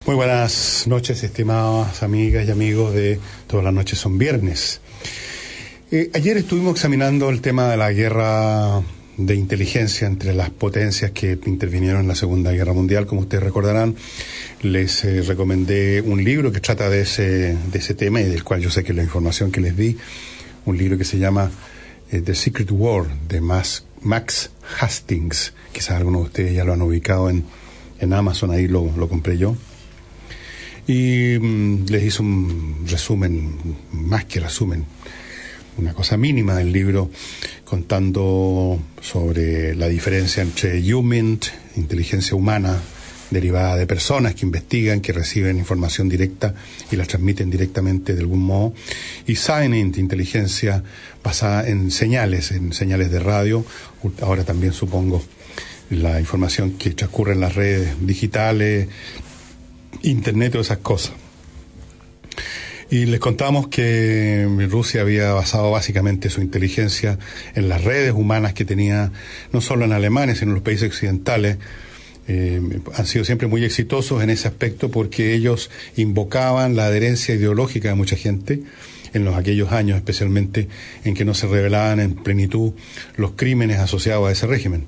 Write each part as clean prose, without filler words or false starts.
Muy buenas noches, estimadas amigas y amigos de Todas las Noches Son Viernes. Ayer estuvimos examinando el tema de la guerra de inteligencia entre las potencias que intervinieron en la Segunda Guerra Mundial. Como ustedes recordarán, les recomendé un libro que trata de ese tema y del cual yo sé que la información que les di, un libro que se llama The Secret War, de Max Hastings. Quizás algunos de ustedes ya lo han ubicado en Amazon, ahí lo compré yo. Y les hice un resumen, más que resumen, una cosa mínima del libro, contando sobre la diferencia entre HUMINT, inteligencia humana derivada de personas que investigan, que reciben información directa y la transmiten directamente de algún modo, y SININT, inteligencia basada en señales de radio, ahora también supongo la información que transcurre en las redes digitales, Internet, todas esas cosas. Y les contamos que Rusia había basado básicamente su inteligencia en las redes humanas que tenía, no solo en Alemania, sino en los países occidentales. Han sido siempre muy exitosos en ese aspecto porque ellos invocaban la adherencia ideológica de mucha gente en aquellos años, especialmente en que no se revelaban en plenitud los crímenes asociados a ese régimen.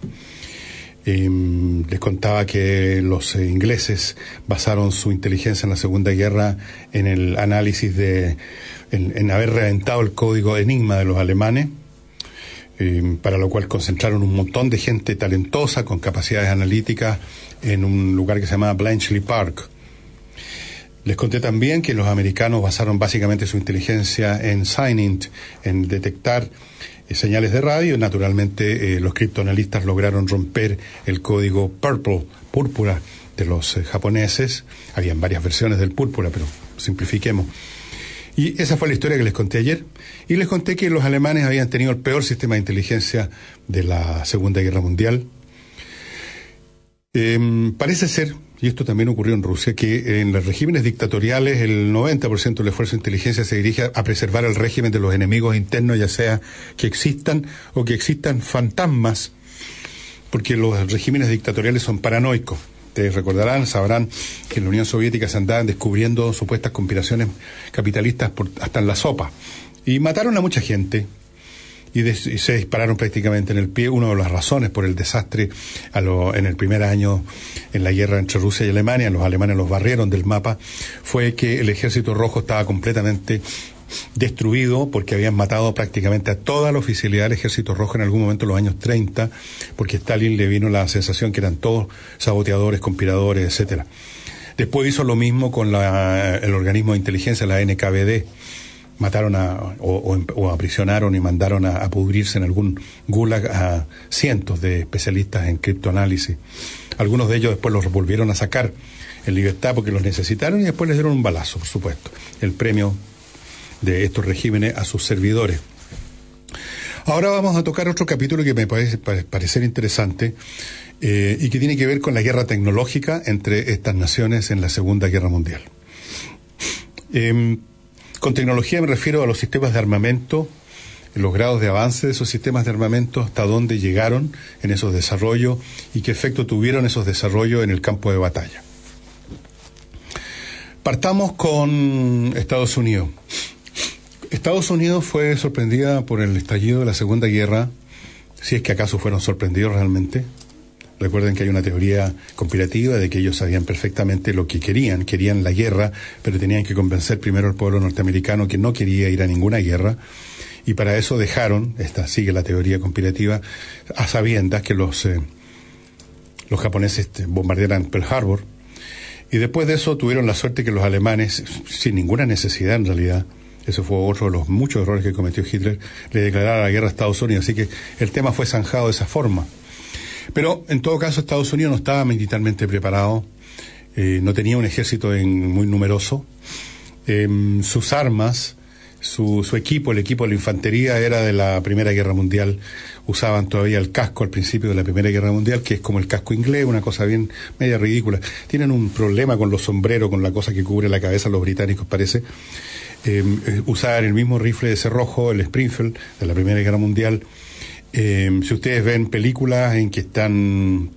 Les contaba que los ingleses basaron su inteligencia en la Segunda Guerra en el análisis en haber reventado el código Enigma de los alemanes, para lo cual concentraron un montón de gente talentosa con capacidades analíticas en un lugar que se llamaba Bletchley Park. Les conté también que los americanos basaron básicamente su inteligencia en SININT, en detectar señales de radio. Naturalmente, los criptoanalistas lograron romper el código púrpura de los japoneses. Habían varias versiones del púrpura, pero simplifiquemos. Y esa fue la historia que les conté ayer. Y les conté que los alemanes habían tenido el peor sistema de inteligencia de la Segunda Guerra Mundial. Parece ser, y esto también ocurrió en Rusia, que en los regímenes dictatoriales el 90% del esfuerzo de inteligencia se dirige a preservar el régimen de los enemigos internos, ya sea que existan o que existan fantasmas, porque los regímenes dictatoriales son paranoicos. Ustedes recordarán, sabrán que en la Unión Soviética se andaban descubriendo supuestas conspiraciones capitalistas hasta en la sopa, y mataron a mucha gente. Y se dispararon prácticamente en el pie. Una de las razones por el desastre en el primer año en la guerra entre Rusia y Alemania, los alemanes los barrieron del mapa, fue que el Ejército Rojo estaba completamente destruido porque habían matado prácticamente a toda la oficialidad del Ejército Rojo en algún momento en los años 30, porque a Stalin le vino la sensación que eran todos saboteadores, conspiradores, etcétera. Después hizo lo mismo con el organismo de inteligencia, la NKVD. Mataron o aprisionaron y mandaron a pudrirse en algún gulag a cientos de especialistas en criptoanálisis. Algunos de ellos después los volvieron a sacar en libertad porque los necesitaron y después les dieron un balazo, por supuesto. El premio de estos regímenes a sus servidores. Ahora vamos a tocar otro capítulo que me parece parecer interesante y que tiene que ver con la guerra tecnológica entre estas naciones en la Segunda Guerra Mundial. Con tecnología me refiero a los sistemas de armamento, los grados de avance de esos sistemas de armamento, hasta dónde llegaron en esos desarrollos y qué efecto tuvieron esos desarrollos en el campo de batalla. Partamos con Estados Unidos. Estados Unidos fue sorprendida por el estallido de la Segunda Guerra, si es que acaso fueron sorprendidos realmente. Recuerden que hay una teoría conspirativa de que ellos sabían perfectamente lo que querían la guerra, pero tenían que convencer primero al pueblo norteamericano que no quería ir a ninguna guerra, y para eso dejaron, esta sigue la teoría conspirativa, a sabiendas que los japoneses bombardearan Pearl Harbor, y después de eso tuvieron la suerte que los alemanes, sin ninguna necesidad en realidad, eso fue otro de los muchos errores que cometió Hitler, le declararon la guerra a Estados Unidos, así que el tema fue zanjado de esa forma. Pero, en todo caso, Estados Unidos no estaba militarmente preparado, no tenía un ejército muy numeroso. Sus armas, su equipo, el equipo de la infantería era de la Primera Guerra Mundial. Usaban todavía el casco al principio de la Primera Guerra Mundial, que es como el casco inglés, una cosa bien media ridícula. Tienen un problema con los sombreros, con la cosa que cubre la cabeza los británicos, parece. Usaban el mismo rifle de cerrojo, el Springfield, de la Primera Guerra Mundial. Si ustedes ven películas en que están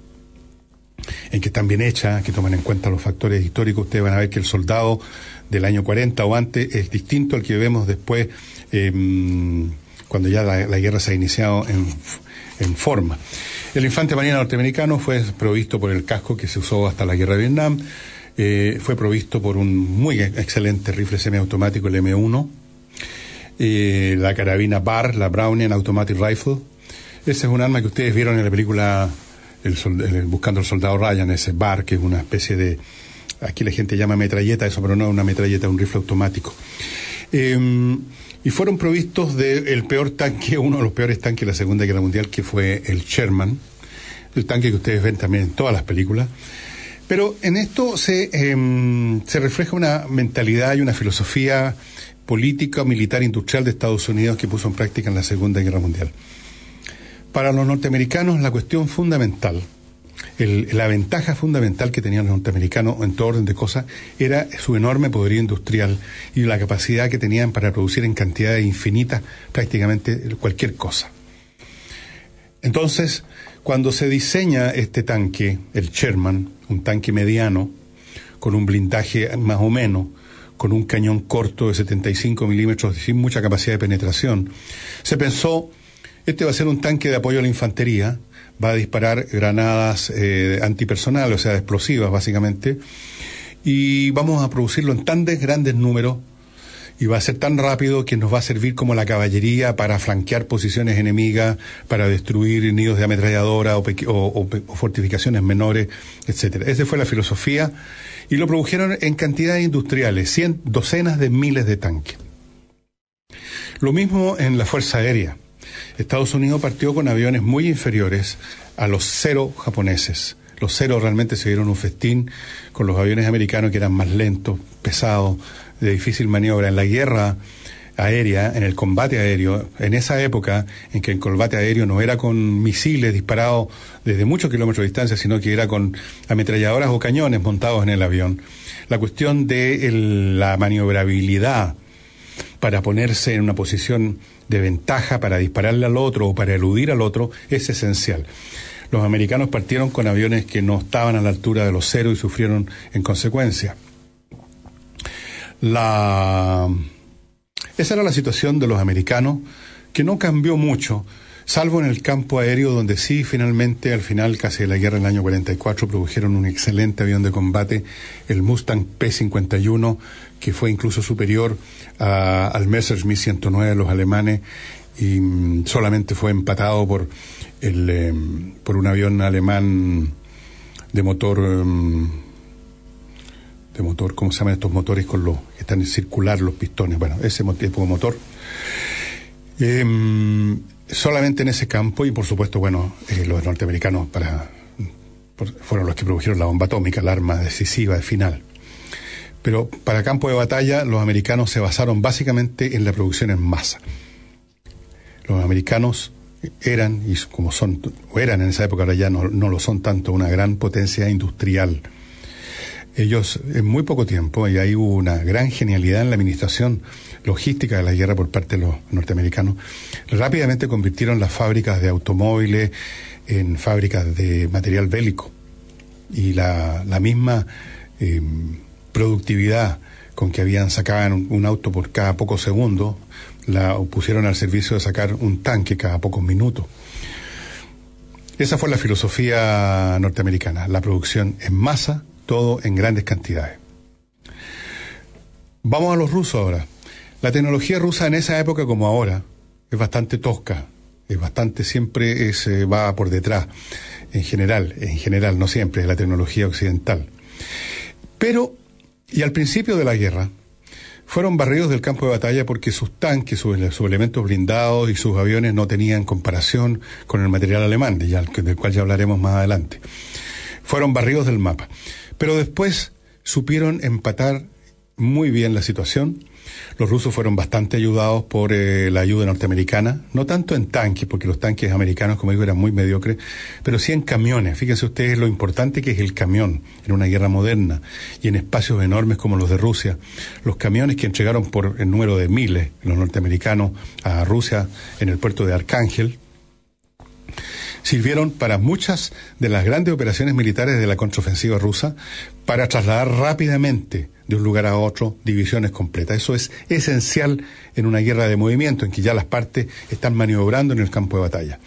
en que están bien hechas, que toman en cuenta los factores históricos. Ustedes van a ver que el soldado del año 40 o antes es distinto al que vemos después, cuando ya la guerra se ha iniciado en forma. El infante marina norteamericano fue provisto por el casco que se usó hasta la guerra de Vietnam, fue provisto por un muy excelente rifle semiautomático, el M1, la carabina BAR, la Brownian Automatic Rifle. Ese es un arma que ustedes vieron en la película Buscando al Soldado Ryan, ese BAR, que es una especie de, aquí la gente llama metralleta, eso, pero no es una metralleta, es un rifle automático. Y fueron provistos del peor tanque, uno de los peores tanques de la Segunda Guerra Mundial, que fue el Sherman, el tanque que ustedes ven también en todas las películas. Pero en esto se refleja una mentalidad y una filosofía política, militar, industrial de Estados Unidos que puso en práctica en la Segunda Guerra Mundial. Para los norteamericanos, la cuestión fundamental, la ventaja fundamental que tenían los norteamericanos en todo orden de cosas era su enorme poderío industrial y la capacidad que tenían para producir en cantidades infinitas prácticamente cualquier cosa. Entonces, cuando se diseña este tanque, el Sherman, un tanque mediano, con un blindaje más o menos, con un cañón corto de 75 milímetros sin mucha capacidad de penetración, se pensó, este va a ser un tanque de apoyo a la infantería, va a disparar granadas antipersonales, o sea, explosivas básicamente, y vamos a producirlo en tan grandes números, y va a ser tan rápido que nos va a servir como la caballería para flanquear posiciones enemigas, para destruir nidos de ametralladora o fortificaciones menores, etcétera. Esa fue la filosofía, y lo produjeron en cantidades industriales, docenas de miles de tanques. Lo mismo en la Fuerza Aérea. Estados Unidos partió con aviones muy inferiores a los Zero japoneses. Los Zero realmente se dieron un festín con los aviones americanos, que eran más lentos, pesados, de difícil maniobra. En la guerra aérea, en el combate aéreo, en esa época en que el combate aéreo no era con misiles disparados desde muchos kilómetros de distancia, sino que era con ametralladoras o cañones montados en el avión, la cuestión de la maniobrabilidad para ponerse en una posición de ventaja, para dispararle al otro o para eludir al otro, es esencial. Los americanos partieron con aviones que no estaban a la altura de los Zero y sufrieron en consecuencia. Esa era la situación de los americanos, que no cambió mucho, salvo en el campo aéreo, donde sí, finalmente, al final casi de la guerra en el año 44, produjeron un excelente avión de combate, el Mustang P-51, que fue incluso superior al Messerschmitt 109 de los alemanes, y solamente fue empatado por un avión alemán de motor, ¿cómo se llaman estos motores con los que están en circular los pistones? Bueno, ese tipo de motor. Solamente en ese campo, y por supuesto, bueno, los norteamericanos fueron los que produjeron la bomba atómica, la arma decisiva al final. Pero para campo de batalla, los americanos se basaron básicamente en la producción en masa. Los americanos eran, y como son, o eran en esa época, ahora ya no lo son tanto, una gran potencia industrial. Ellos, en muy poco tiempo, y ahí hubo una gran genialidad en la administración logística de la guerra por parte de los norteamericanos, rápidamente convirtieron las fábricas de automóviles en fábricas de material bélico. Y la misma productividad con que sacaban un auto por cada pocos segundos, la pusieron al servicio de sacar un tanque cada pocos minutos. Esa fue la filosofía norteamericana, la producción en masa, todo en grandes cantidades. Vamos a los rusos ahora. La tecnología rusa en esa época como ahora es bastante tosca, siempre va por detrás, en general, no siempre, es la tecnología occidental. Pero, y al principio de la guerra, fueron barridos del campo de batalla porque sus tanques, sus elementos blindados y sus aviones no tenían comparación con el material alemán, del cual ya hablaremos más adelante. Fueron barridos del mapa. Pero después supieron empatar muy bien la situación. Los rusos fueron bastante ayudados por la ayuda norteamericana, no tanto en tanques, porque los tanques americanos, como digo, eran muy mediocres, pero sí en camiones. Fíjense ustedes lo importante que es el camión en una guerra moderna y en espacios enormes como los de Rusia. Los camiones que entregaron por el número de miles los norteamericanos a Rusia en el puerto de Arcángel sirvieron para muchas de las grandes operaciones militares de la contraofensiva rusa, para trasladar rápidamente de un lugar a otro divisiones completas. Eso es esencial en una guerra de movimiento, en que ya las partes están maniobrando en el campo de batalla.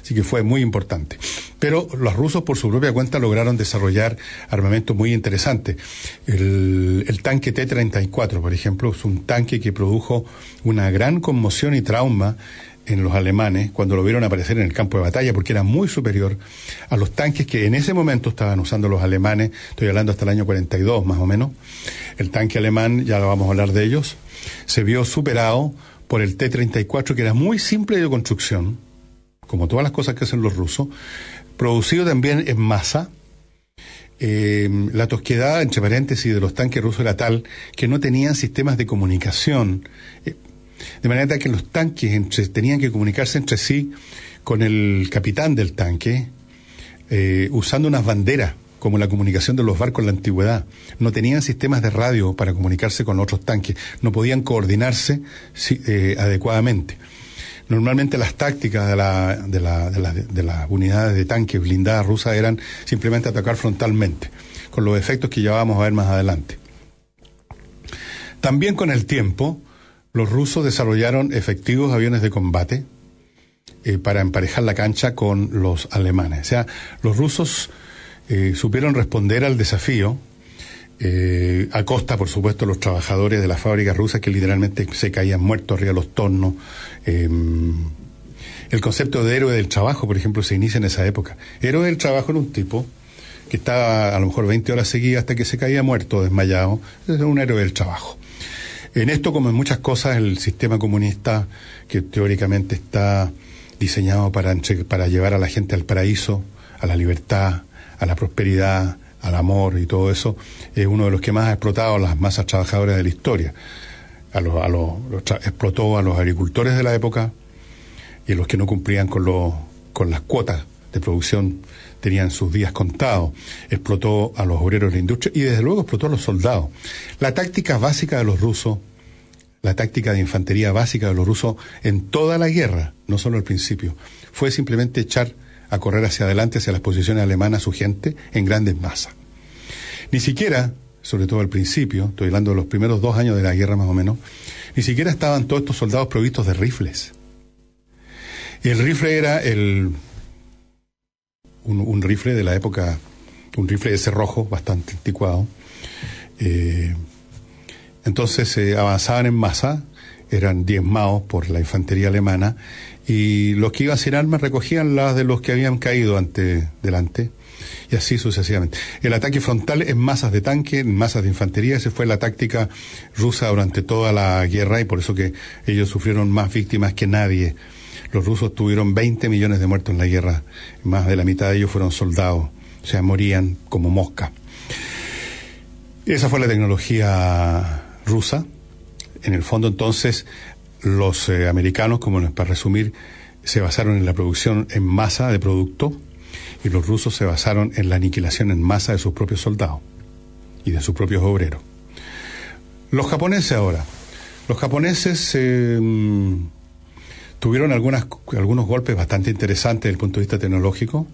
Así que fue muy importante. Pero los rusos, por su propia cuenta, lograron desarrollar armamentos muy interesantes. El tanque T-34, por ejemplo, es un tanque que produjo una gran conmoción y trauma en los alemanes cuando lo vieron aparecer en el campo de batalla, porque era muy superior a los tanques que en ese momento estaban usando los alemanes. Estoy hablando hasta el año 42 más o menos. El tanque alemán, ya lo vamos a hablar de ellos, se vio superado por el T-34, que era muy simple de construcción, como todas las cosas que hacen los rusos, producido también en masa. La tosquedad, entre paréntesis, de los tanques rusos era tal que no tenían sistemas de comunicación, de manera que los tanques tenían que comunicarse entre sí con el capitán del tanque, usando unas banderas, como la comunicación de los barcos en la antigüedad. No tenían sistemas de radio para comunicarse con otros tanques, no podían coordinarse adecuadamente. Normalmente las tácticas de las unidades de tanques blindadas rusas eran simplemente atacar frontalmente, con los efectos que ya vamos a ver más adelante. También con el tiempo, los rusos desarrollaron efectivos aviones de combate para emparejar la cancha con los alemanes. O sea, los rusos supieron responder al desafío, a costa, por supuesto, de los trabajadores de las fábricas rusas, que literalmente se caían muertos arriba de los tornos. El concepto de héroe del trabajo, por ejemplo, se inicia en esa época. Héroe del trabajo era un tipo que estaba a lo mejor 20 horas seguidas hasta que se caía muerto, desmayado. Ese era un héroe del trabajo. En esto, como en muchas cosas, el sistema comunista, que teóricamente está diseñado para llevar a la gente al paraíso, a la libertad, a la prosperidad, al amor y todo eso, es uno de los que más ha explotado a las masas trabajadoras de la historia. Explotó a los agricultores de la época, y a los que no cumplían con las cuotas de producción tenían sus días contados. Explotó a los obreros de la industria y desde luego explotó a los soldados. La táctica básica de los rusos, la táctica de infantería básica de los rusos en toda la guerra, no solo al principio, fue simplemente echar a correr hacia adelante, hacia las posiciones alemanas, su gente, en grandes masas. Ni siquiera, sobre todo al principio, estoy hablando de los primeros 2 años de la guerra más o menos, ni siquiera estaban todos estos soldados provistos de rifles. Y el rifle era un rifle de la época, un rifle de cerrojo bastante anticuado. Entonces avanzaban en masa, eran diezmados por la infantería alemana, y los que iban sin armas recogían las de los que habían caído delante, y así sucesivamente. El ataque frontal en masas de tanque, en masas de infantería, esa fue la táctica rusa durante toda la guerra, y por eso que ellos sufrieron más víctimas que nadie. Los rusos tuvieron 20 millones de muertos en la guerra, más de la mitad de ellos fueron soldados, o sea, morían como moscas. Esa fue la tecnología rusa. En el fondo, entonces, los americanos, para resumir, se basaron en la producción en masa de producto, y los rusos se basaron en la aniquilación en masa de sus propios soldados y de sus propios obreros. Los japoneses ahora. Los japoneses tuvieron algunos golpes bastante interesantes desde el punto de vista tecnológico.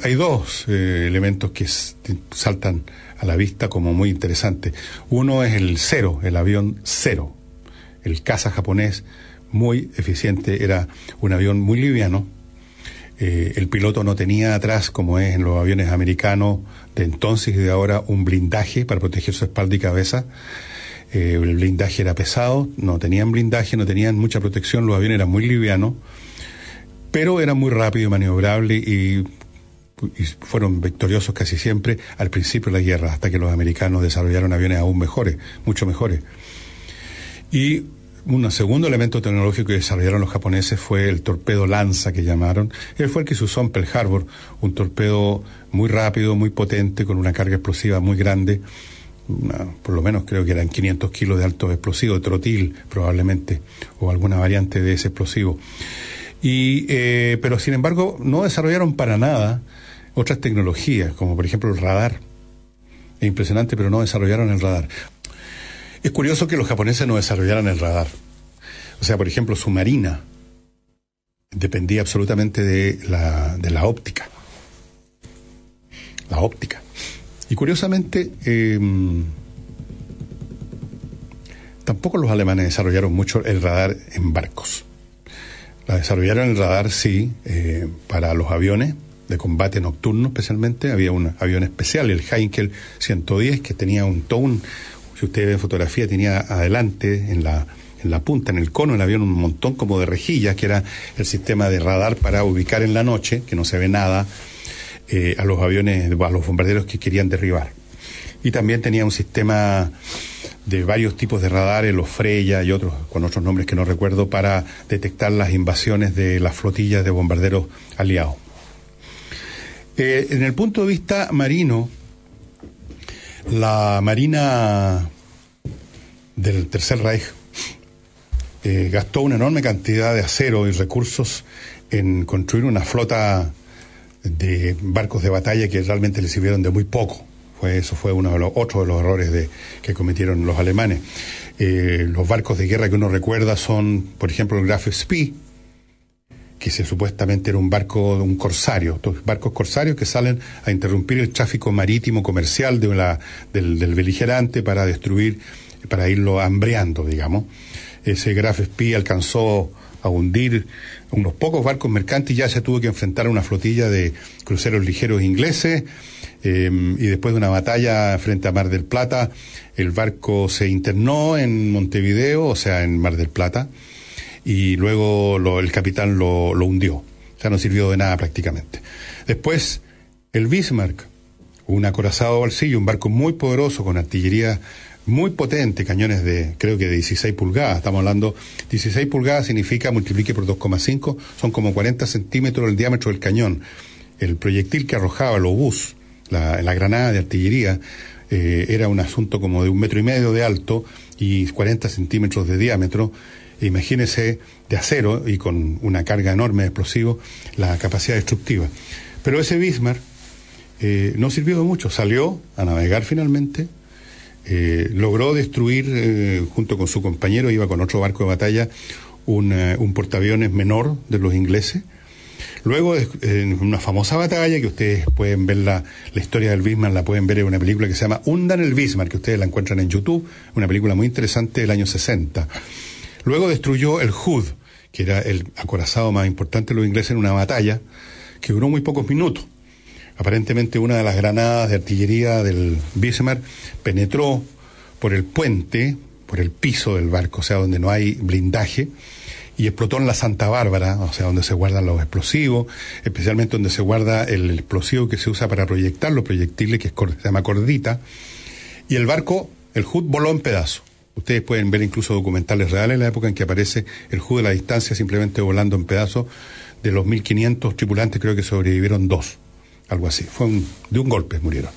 Hay 2 elementos que saltan a la vista como muy interesantes. Uno es el Zero, el avión Zero, el caza japonés, muy eficiente, era un avión muy liviano. El piloto no tenía atrás, como es en los aviones americanos de entonces y de ahora, un blindaje para proteger su espalda y cabeza. El blindaje era pesado, no tenían blindaje, no tenían mucha protección, los aviones eran muy livianos, pero eran muy rápidos y maniobrables, y fueron victoriosos casi siempre al principio de la guerra, hasta que los americanos desarrollaron aviones aún mejores, mucho mejores. Y un segundo elemento tecnológico que desarrollaron los japoneses fue el torpedo lanza, que llamaron. Él fue el que se usó en Pearl Harbor, un torpedo muy rápido, muy potente, con una carga explosiva muy grande. Por lo menos creo que eran 500 kilos de alto explosivo, trotil probablemente, o alguna variante de ese explosivo. Pero sin embargo no desarrollaron para nada otras tecnologías, como por ejemplo el radar. Es impresionante, pero no desarrollaron el radar. Es curioso que los japoneses no desarrollaran el radar. O sea, por ejemplo, su marina dependía absolutamente de la óptica. La óptica. Y curiosamente, tampoco los alemanes desarrollaron mucho el radar en barcos. Desarrollaron el radar, sí, para los aviones de combate nocturno especialmente. Había un avión especial, el Heinkel 110, que tenía si ustedes ven fotografía, tenía adelante en la punta, en el cono del avión, un montón como de rejillas, que era el sistema de radar para ubicar en la noche, que no se ve nada, a los aviones, a los bombarderos que querían derribar. Y también tenía un sistema de varios tipos de radares, los Freya y otros, con otros nombres que no recuerdo, para detectar las invasiones de las flotillas de bombarderos aliados. En el punto de vista marino, la Marina del Tercer Reich gastó una enorme cantidad de acero y recursos en construir una flota de barcos de batalla que realmente le sirvieron de muy poco. Eso fue otro de los errores que cometieron los alemanes. Los barcos de guerra que uno recuerda son, por ejemplo, el Graf Spee, que supuestamente era un corsario, estos barcos corsarios que salen a interrumpir el tráfico marítimo comercial del beligerante para irlo hambreando, digamos. Ese Graf Spee alcanzó a hundir unos pocos barcos mercantes y ya se tuvo que enfrentar a una flotilla de cruceros ligeros ingleses, y después de una batalla frente a Mar del Plata, el barco se internó en Montevideo, o sea, en Mar del Plata, y luego el capitán lo hundió. O sea, no sirvió de nada prácticamente. Después, el Bismarck, un acorazado bolsillo, un barco muy poderoso con artillería muy potente, cañones creo que de 16 pulgadas, estamos hablando, 16 pulgadas significa, multiplique por 2,5, son como 40 centímetros el diámetro del cañón. El proyectil que arrojaba el obús, la granada de artillería, era un asunto como de 1,5 metros de alto y 40 centímetros de diámetro. Imagínese, de acero y con una carga enorme de explosivos, la capacidad destructiva. Pero ese Bismarck no sirvió de mucho, salió a navegar finalmente, logró destruir, junto con su compañero, iba con otro barco de batalla, un portaaviones menor de los ingleses. Luego, en una famosa batalla, que ustedes pueden ver la historia del Bismarck, la pueden ver en una película que se llama Hundan el Bismarck, que ustedes la encuentran en YouTube, una película muy interesante del año 60. Luego destruyó el Hood, que era el acorazado más importante de los ingleses en una batalla que duró muy pocos minutos. Aparentemente una de las granadas de artillería del Bismarck penetró por el puente, por el piso del barco, o sea, donde no hay blindaje, y explotó en la Santa Bárbara, o sea, donde se guardan los explosivos, especialmente donde se guarda el explosivo que se usa para proyectar los proyectiles, que se llama cordita, y el barco, el Hood, voló en pedazos. Ustedes pueden ver incluso documentales reales en la época en que aparece el Hood a la distancia simplemente volando en pedazos. De los 1.500 tripulantes creo que sobrevivieron 2, algo así. De un golpe murieron.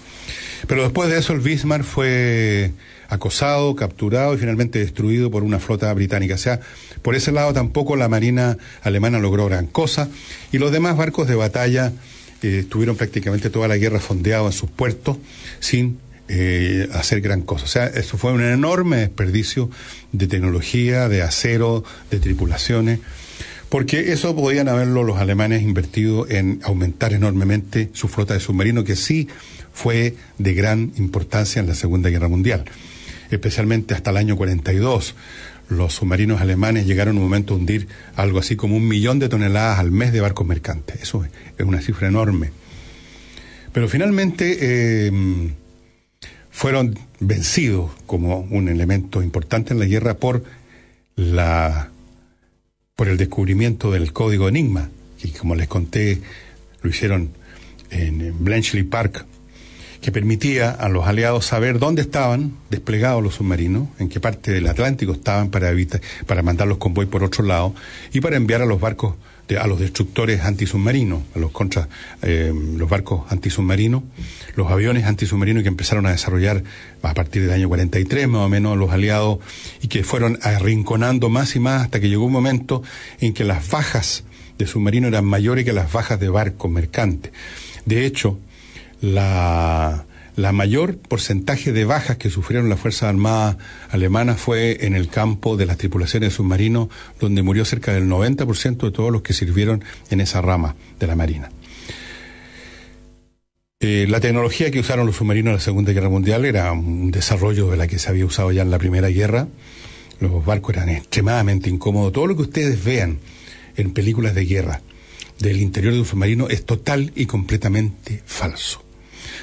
Pero después de eso el Bismarck fue acosado, capturado y finalmente destruido por una flota británica. O sea, por ese lado tampoco la marina alemana logró gran cosa, y los demás barcos de batalla estuvieron prácticamente toda la guerra fondeados en sus puertos sin hacer gran cosa. O sea, eso fue un enorme desperdicio de tecnología, de acero, de tripulaciones, porque eso podían haberlo los alemanes invertido en aumentar enormemente su flota de submarinos, que sí fue de gran importancia en la Segunda Guerra Mundial. Especialmente hasta el año 42, los submarinos alemanes llegaron un momento a hundir algo así como 1 millón de toneladas al mes de barcos mercantes. Eso es una cifra enorme. Pero finalmente fueron vencidos como un elemento importante en la guerra por el descubrimiento del código Enigma, que como les conté lo hicieron en Bletchley Park, que permitía a los aliados saber dónde estaban desplegados los submarinos, en qué parte del Atlántico estaban para mandar los convoys por otro lado y para enviar a los barcos, a los destructores antisubmarinos, a los barcos antisubmarinos, los aviones antisubmarinos que empezaron a desarrollar a partir del año 43 más o menos los aliados, y que fueron arrinconando más y más hasta que llegó un momento en que las bajas de submarinos eran mayores que las bajas de barcos mercantes. De hecho, la La mayor porcentaje de bajas que sufrieron las Fuerzas Armadas alemanas fue en el campo de las tripulaciones de submarinos, donde murió cerca del 90% de todos los que sirvieron en esa rama de la Marina. La tecnología que usaron los submarinos en la Segunda Guerra Mundial era un desarrollo de la que se había usado ya en la Primera Guerra. Los barcos eran extremadamente incómodos. Todo lo que ustedes vean en películas de guerra del interior de un submarino es total y completamente falso.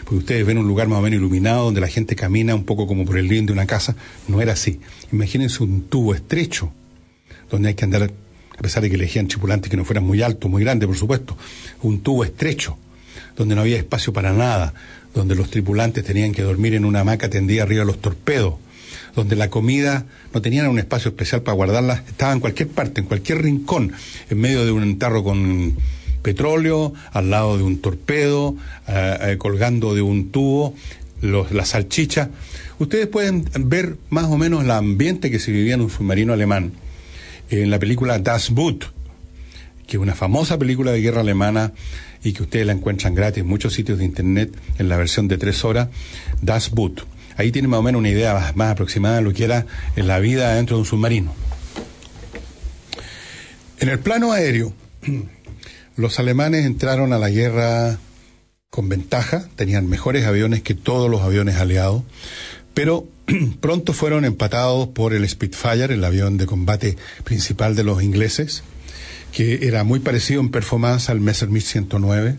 Porque ustedes ven un lugar más o menos iluminado donde la gente camina un poco como por el living de una casa. No era así. Imagínense un tubo estrecho donde hay que andar, a pesar de que elegían tripulantes que no fueran muy altos, muy grandes, por supuesto, un tubo estrecho donde no había espacio para nada, donde los tripulantes tenían que dormir en una hamaca tendida arriba de los torpedos, donde la comida no tenían un espacio especial para guardarla, estaba en cualquier parte, en cualquier rincón, en medio de un tarro con petróleo, al lado de un torpedo, colgando de un tubo, las salchichas. Ustedes pueden ver más o menos el ambiente que se vivía en un submarino alemán en la película Das Boot, que es una famosa película de guerra alemana y que ustedes la encuentran gratis en muchos sitios de internet en la versión de 3 horas, Das Boot. Ahí tienen más o menos una idea más aproximada de lo que era en la vida dentro de un submarino. En el plano aéreo, los alemanes entraron a la guerra con ventaja, tenían mejores aviones que todos los aviones aliados, pero pronto fueron empatados por el Spitfire, el avión de combate principal de los ingleses, que era muy parecido en performance al Messerschmitt 109,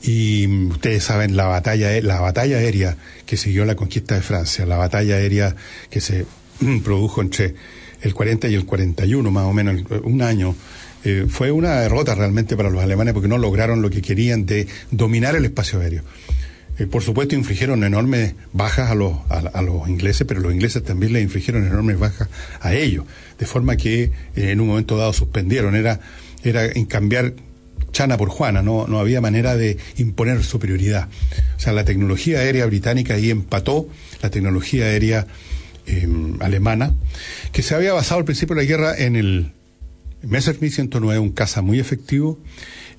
y ustedes saben la batalla aérea que siguió la conquista de Francia, la batalla aérea que se produjo entre el 40 y el 41, más o menos, un año. Fue una derrota realmente para los alemanes porque no lograron lo que querían de dominar el espacio aéreo. Por supuesto infligieron enormes bajas a los ingleses, pero los ingleses también les infligieron enormes bajas a ellos, de forma que en un momento dado suspendieron, era en cambiar Chana por Juana, no había manera de imponer superioridad. O sea, la tecnología aérea británica ahí empató la tecnología aérea alemana, que se había basado al principio de la guerra en el Messerschmitt 109, un caza muy efectivo,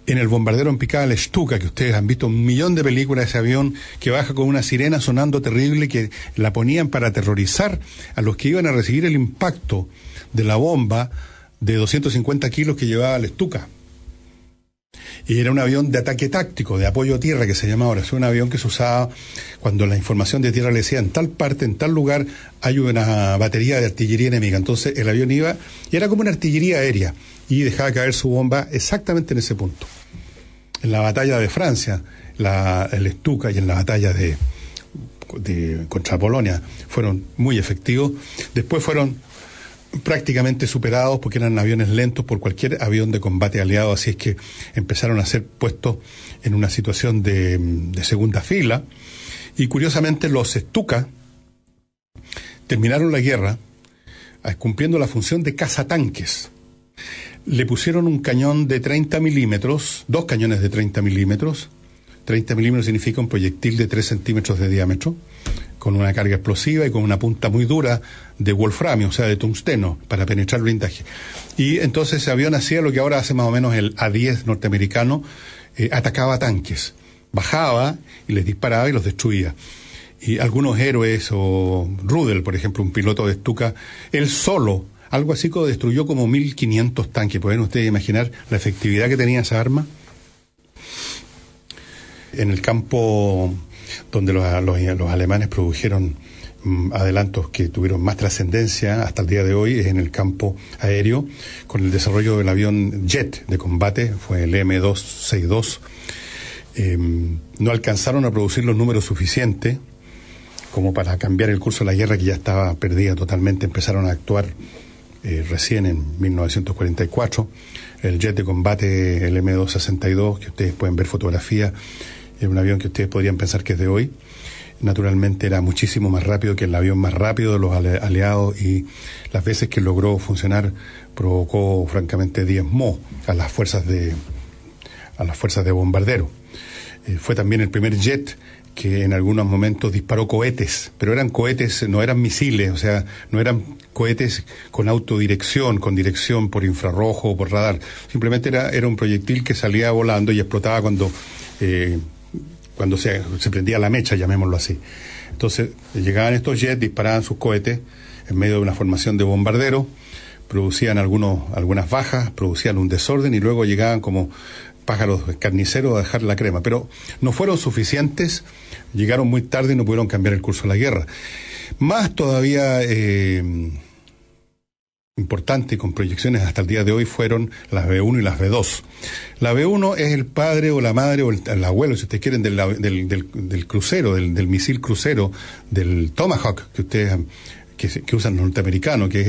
en el bombardero en picada, el Stuka, que ustedes han visto 1.000.000 de películas de ese avión que baja con una sirena sonando terrible, que la ponían para aterrorizar a los que iban a recibir el impacto de la bomba de 250 kilos que llevaba el Stuka. Y era un avión de ataque táctico, de apoyo a tierra, que se llama ahora. Es un avión que se usaba cuando la información de tierra le decía en tal parte, en tal lugar, hay una batería de artillería enemiga. Entonces el avión iba y era como una artillería aérea y dejaba caer su bomba exactamente en ese punto. En la batalla de Francia, el Stuka, y en la batalla de contra Polonia fueron muy efectivos. Después fueron prácticamente superados porque eran aviones lentos por cualquier avión de combate aliado, así es que empezaron a ser puestos en una situación de segunda fila, y curiosamente los Stuka terminaron la guerra cumpliendo la función de cazatanques. Le pusieron un cañón de 30 milímetros, 2 cañones de 30 milímetros. 30 milímetros significa un proyectil de 3 centímetros de diámetro, con una carga explosiva y con una punta muy dura de wolframio, o sea, de tungsteno, para penetrar el blindaje. Y entonces ese avión hacía lo que ahora hace más o menos el A-10 norteamericano, atacaba tanques, bajaba y les disparaba y los destruía. Y algunos héroes, o Rudel, por ejemplo, un piloto de Stuka, él solo, algo así como destruyó como 1.500 tanques. ¿Pueden ustedes imaginar la efectividad que tenía esa arma? En el campo donde los alemanes produjeron adelantos que tuvieron más trascendencia hasta el día de hoy es en el campo aéreo, con el desarrollo del avión jet de combate, fue el M262. No alcanzaron a producir los números suficientes como para cambiar el curso de la guerra, que ya estaba perdida totalmente. Empezaron a actuar recién en 1944. El jet de combate, el M262, que ustedes pueden ver fotografía, es un avión que ustedes podrían pensar que es de hoy. Naturalmente era muchísimo más rápido que el avión más rápido de los aliados, y las veces que logró funcionar provocó, francamente, diezmó a las fuerzas de bombardero. Fue también el primer jet que en algunos momentos disparó cohetes, pero eran cohetes, no eran misiles, o sea, no eran cohetes con autodirección, con dirección por infrarrojo o por radar. Simplemente era un proyectil que salía volando y explotaba cuando cuando se prendía la mecha, llamémoslo así. Entonces llegaban estos jets, disparaban sus cohetes en medio de una formación de bombarderos, producían algunas bajas, producían un desorden y luego llegaban como pájaros carniceros a dejar la crema. Pero no fueron suficientes, llegaron muy tarde y no pudieron cambiar el curso de la guerra. Más todavía importante, con proyecciones hasta el día de hoy, fueron las B-1 y las B-2. La B-1 es el padre o la madre o el abuelo, si ustedes quieren, del crucero, del misil crucero, del Tomahawk que ustedes que usan los norteamericanos, que es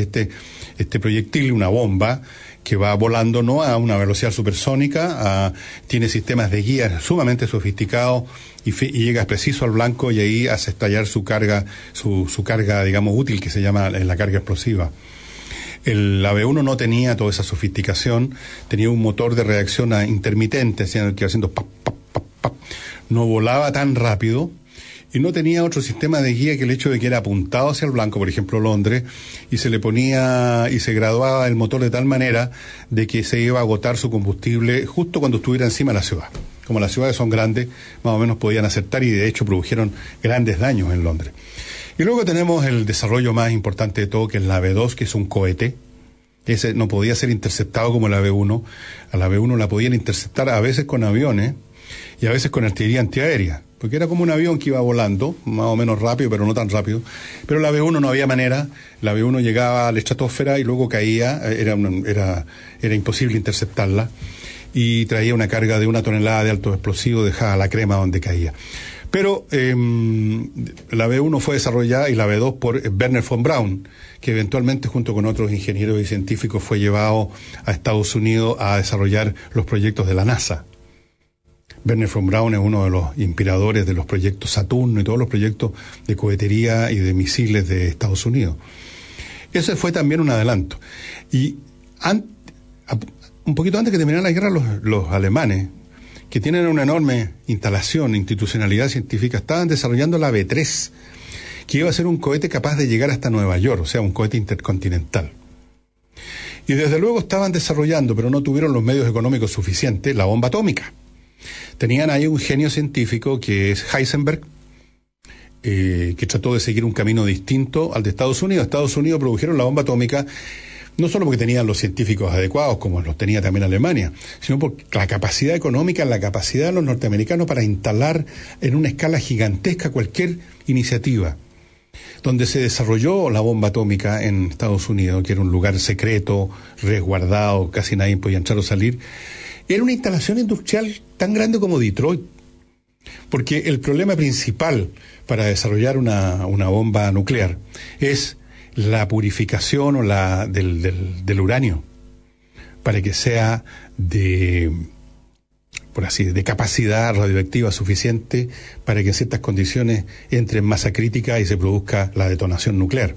este proyectil, una bomba que va volando no a una velocidad supersónica, tiene sistemas de guía sumamente sofisticados y llega preciso al blanco y ahí hace estallar su carga, digamos, útil, que se llama la carga explosiva. La B-1 no tenía toda esa sofisticación, tenía un motor de reacción intermitente, que iba haciendo pap, pap, pap, pap. No volaba tan rápido y no tenía otro sistema de guía que el hecho de que era apuntado hacia el blanco, por ejemplo Londres, y se le ponía y se graduaba el motor de tal manera de que se iba a agotar su combustible justo cuando estuviera encima de la ciudad. Como las ciudades son grandes, más o menos podían acertar y de hecho produjeron grandes daños en Londres. Y luego tenemos el desarrollo más importante de todo, que es la B-2, que es un cohete. Ese no podía ser interceptado como la B-1. A la B-1 la podían interceptar a veces con aviones y a veces con artillería antiaérea, porque era como un avión que iba volando, más o menos rápido, pero no tan rápido. Pero la B-1 no había manera. La B-1 llegaba a la estratosfera y luego caía. Era imposible interceptarla. Y traía una carga de 1 tonelada de alto explosivo, dejaba la crema donde caía. Pero la B-1 fue desarrollada y la B-2 por Wernher von Braun, que eventualmente junto con otros ingenieros y científicos fue llevado a Estados Unidos a desarrollar los proyectos de la NASA. Wernher von Braun es uno de los inspiradores de los proyectos Saturno y todos los proyectos de cohetería y de misiles de Estados Unidos. Ese fue también un adelanto. Y un poquito antes que terminara la guerra, los alemanes, que tienen una enorme instalación, institucionalidad científica, estaban desarrollando la B-3, que iba a ser un cohete capaz de llegar hasta Nueva York, o sea, un cohete intercontinental. Y desde luego estaban desarrollando, pero no tuvieron los medios económicos suficientes, la bomba atómica. Tenían ahí un genio científico que es Heisenberg, que trató de seguir un camino distinto al de Estados Unidos. Estados Unidos produjeron la bomba atómica no solo porque tenían los científicos adecuados, como los tenía también Alemania, sino por la capacidad económica, la capacidad de los norteamericanos para instalar en una escala gigantesca cualquier iniciativa. Donde se desarrolló la bomba atómica en Estados Unidos, que era un lugar secreto, resguardado, casi nadie podía entrar o salir, era una instalación industrial tan grande como Detroit. Porque el problema principal para desarrollar una bomba nuclear es la purificación del uranio, para que sea de capacidad radioactiva suficiente para que en ciertas condiciones entre en masa crítica y se produzca la detonación nuclear.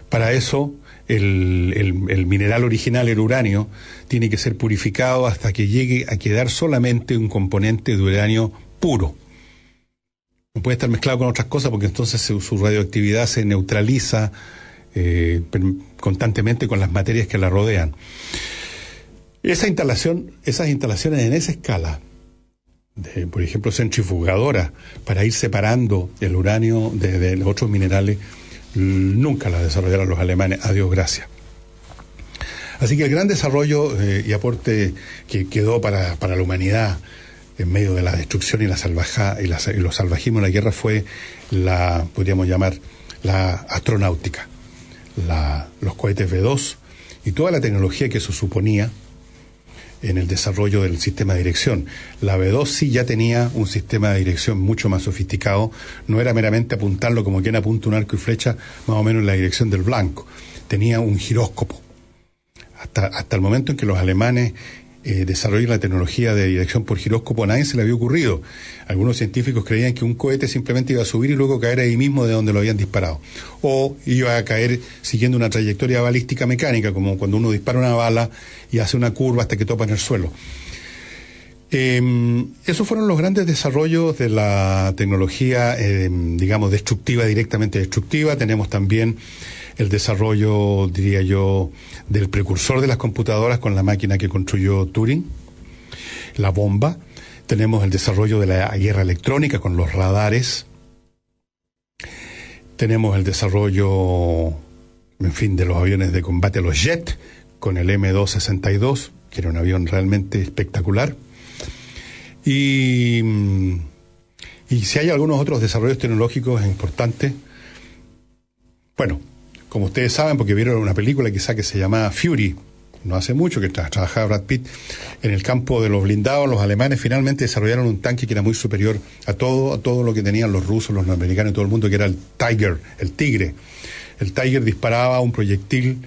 Para eso, el mineral original, el uranio, tiene que ser purificado hasta que llegue a quedar solamente un componente de uranio puro. No puede estar mezclado con otras cosas porque entonces su radioactividad se neutraliza constantemente con las materias que la rodean. Esas instalaciones en esa escala, por ejemplo, centrifugadoras, para ir separando el uranio de los otros minerales, nunca las desarrollaron los alemanes, a Dios gracias. Así que el gran desarrollo y aporte que quedó para la humanidad en medio de la destrucción y los salvajismos de la guerra fue podríamos llamar, la astronáutica. Los cohetes B-2 y toda la tecnología que eso suponía en el desarrollo del sistema de dirección. La B-2 sí ya tenía un sistema de dirección mucho más sofisticado, no era meramente apuntarlo como quien apunta un arco y flecha más o menos en la dirección del blanco, tenía un giróscopo. Hasta el momento en que los alemanes desarrollaron la tecnología de dirección por giróscopo, a nadie se le había ocurrido. Algunos científicos creían que un cohete simplemente iba a subir y luego caer ahí mismo de donde lo habían disparado. O iba a caer siguiendo una trayectoria balística mecánica, como cuando uno dispara una bala y hace una curva hasta que topa en el suelo. Esos fueron los grandes desarrollos de la tecnología, digamos, destructiva, directamente destructiva. Tenemos también el desarrollo, diría yo, del precursor de las computadoras con la máquina que construyó Turing, la bomba. Tenemos el desarrollo de la guerra electrónica con los radares. Tenemos el desarrollo, en fin, de los aviones de combate, los jet, con el M262, que era un avión realmente espectacular. Y si hay algunos otros desarrollos tecnológicos importantes, bueno, como ustedes saben, porque vieron una película quizá que se llamaba Fury, no hace mucho que trabajaba Brad Pitt, en el campo de los blindados, los alemanes finalmente desarrollaron un tanque que era muy superior a todo lo que tenían los rusos, los norteamericanos y todo el mundo, que era el Tiger, el Tigre. El Tiger disparaba un proyectil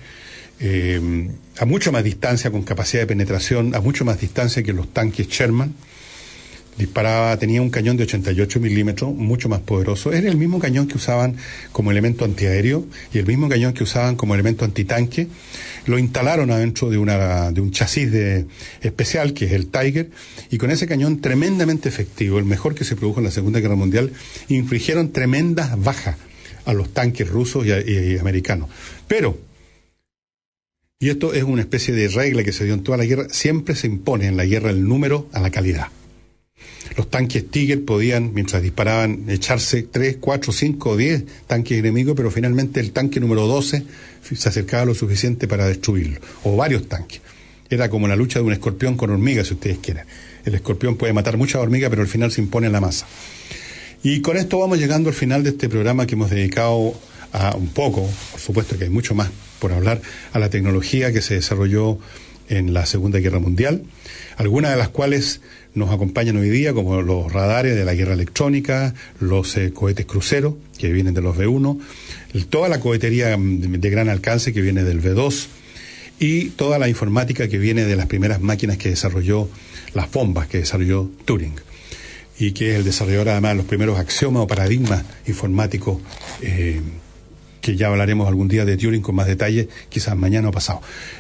a mucho más distancia, con capacidad de penetración, a mucho más distancia que los tanques Sherman. Tenía un cañón de 88 milímetros, mucho más poderoso. Era el mismo cañón que usaban como elemento antiaéreo y el mismo cañón que usaban como elemento antitanque. Lo instalaron adentro de un chasis especial, que es el Tiger, y con ese cañón tremendamente efectivo, el mejor que se produjo en la Segunda Guerra Mundial, infligieron tremendas bajas a los tanques rusos y americanos. Pero, y esto es una especie de regla que se dio en toda la guerra, siempre se impone en la guerra el número a la calidad. Los tanques Tiger podían, mientras disparaban, echarse 3, 4, 5 o 10 tanques enemigos, pero finalmente el tanque número 12 se acercaba lo suficiente para destruirlo, o varios tanques. Era como la lucha de un escorpión con hormigas, si ustedes quieren. El escorpión puede matar muchas hormigas, pero al final se impone en la masa. Y con esto vamos llegando al final de este programa que hemos dedicado a un poco, por supuesto que hay mucho más por hablar, a la tecnología que se desarrolló en la Segunda Guerra Mundial, algunas de las cuales nos acompañan hoy día, como los radares de la guerra electrónica, los cohetes cruceros, que vienen de los V1, toda la cohetería de gran alcance que viene del V2, y toda la informática que viene de las primeras máquinas que desarrolló, las bombas que desarrolló Turing, y que es el desarrollador además de los primeros axiomas o paradigmas informáticos, que ya hablaremos algún día de Turing con más detalle, quizás mañana o pasado.